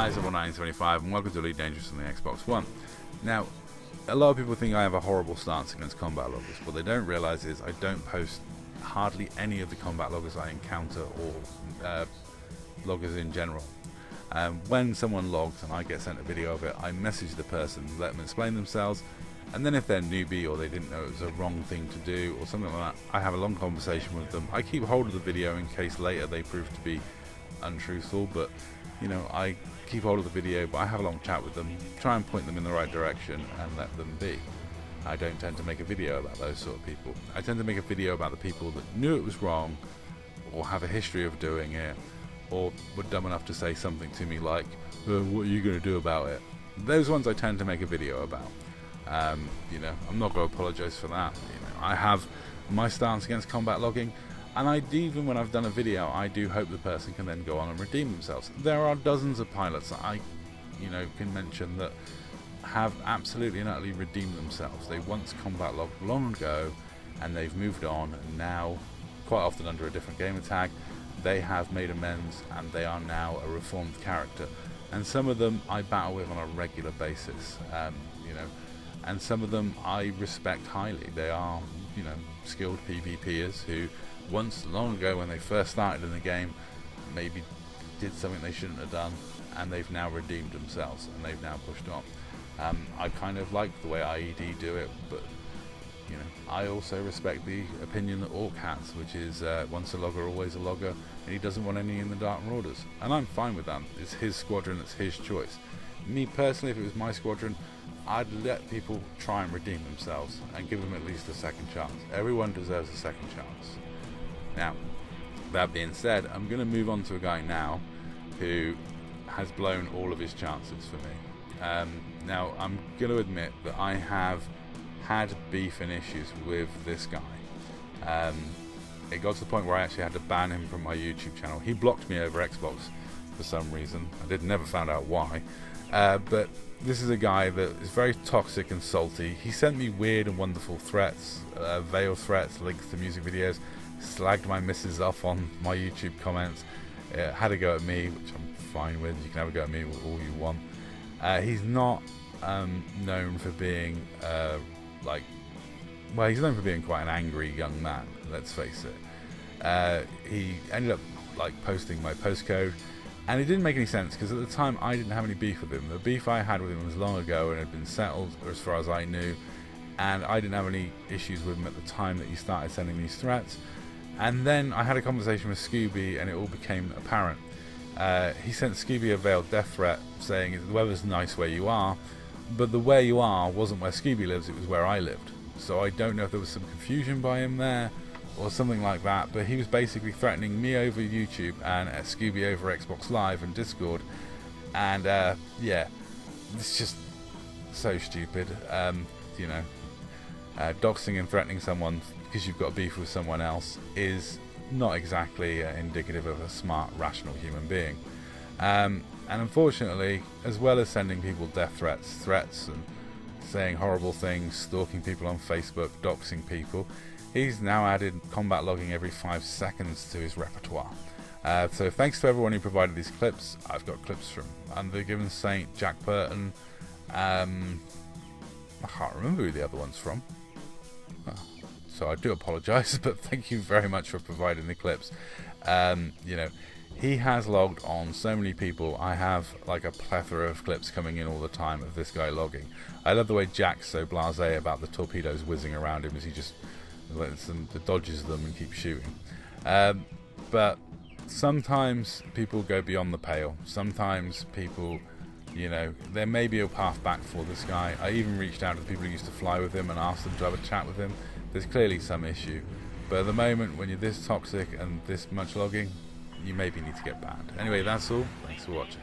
Hi, it's 1975 and welcome to Elite Dangerous on the Xbox One. Now, a lot of people think I have a horrible stance against combat loggers. What they don't realise is I don't post hardly any of the combat loggers I encounter or loggers in general. When someone logs and I get sent a video of it, I message the person, let them explain themselves, and then if they're newbie or they didn't know it was a wrong thing to do or something like that, I have a long conversation with them. I keep hold of the video in case later they prove to be untruthful, but you know, I keep hold of the video, but I have a long chat with them, try and point them in the right direction and let them be. I don't tend to make a video about those sort of people. I tend to make a video about the people that knew it was wrong or have a history of doing it or were dumb enough to say something to me like, what are you going to do about it? Those ones I tend to make a video about. You know, I'm not going to apologise for that. You know, I have my stance against combat logging, and even when I've done a video, I do hope the person can then go on and redeem themselves. There are dozens of pilots that I, can mention that have absolutely and utterly redeemed themselves. They once combat logged long ago, and they've moved on, and now, quite often under a different gamer tag, they have made amends, and they are now a reformed character. And some of them I battle with on a regular basis, and some of them I respect highly. They are, skilled PvPers who once, long ago, when they first started in the game, maybe did something they shouldn't have done, and they've now redeemed themselves, and they've now pushed on. I kind of like the way IED do it, but I also respect the opinion that Orc has, which is once a logger, always a logger, and he doesn't want any in the Dark Marauders, and I'm fine with that. It's his squadron, it's his choice. Me personally, if it was my squadron, I'd let people try and redeem themselves and give them at least a second chance. Everyone deserves a second chance. Now, that being said, I'm going to move on to a guy now who has blown all of his chances for me. Now, I'm going to admit that I have had beef and issues with this guy. It got to the point where I actually had to ban him from my YouTube channel. He blocked me over Xbox for some reason. I never found out why. But this is a guy that is very toxic and salty. He sent me weird and wonderful threats, veiled threats, links to music videos, slagged my missus off on my YouTube comments, had a go at me, which I'm fine with. You can have a go at me all you want. He's not known for being he's known for being quite an angry young man, let's face it. He ended up posting my postcode, and it didn't make any sense because at the time I didn't have any beef with him. The beef I had with him was long ago and had been settled as far as I knew, and I didn't have any issues with him at the time that he started sending these threats. And then I had a conversation with Scooby and it all became apparent. He sent Scooby a veiled death threat saying the weather's nice where you are, but the where you are wasn't where Scooby lives, it was where I lived. So I don't know if there was some confusion by him there or something like that, but he was basically threatening me over YouTube and Scooby over Xbox Live and Discord, and it's just so stupid. Doxing and threatening someone because you've got beef with someone else is not exactly indicative of a smart, rational human being. And unfortunately, as well as sending people death threats and saying horrible things, stalking people on Facebook, doxing people, he's now added combat logging every 5 seconds to his repertoire. So thanks to everyone who provided these clips. I've got clips from Unforgiven Saint, Jack Burton, I can't remember who the other one's from. So I do apologise, but thank you very much for providing the clips. He has logged on so many people. I have a plethora of clips coming in all the time of this guy logging. I love the way Jack's so blasé about the torpedoes whizzing around him as he just dodges them and keeps shooting. But sometimes people go beyond the pale. Sometimes people, there may be a path back for this guy. I even reached out to the people who used to fly with him and asked them to have a chat with him. There's clearly some issue. But at the moment, when you're this toxic and this much logging, you maybe need to get banned. Anyway, that's all. Thanks for watching.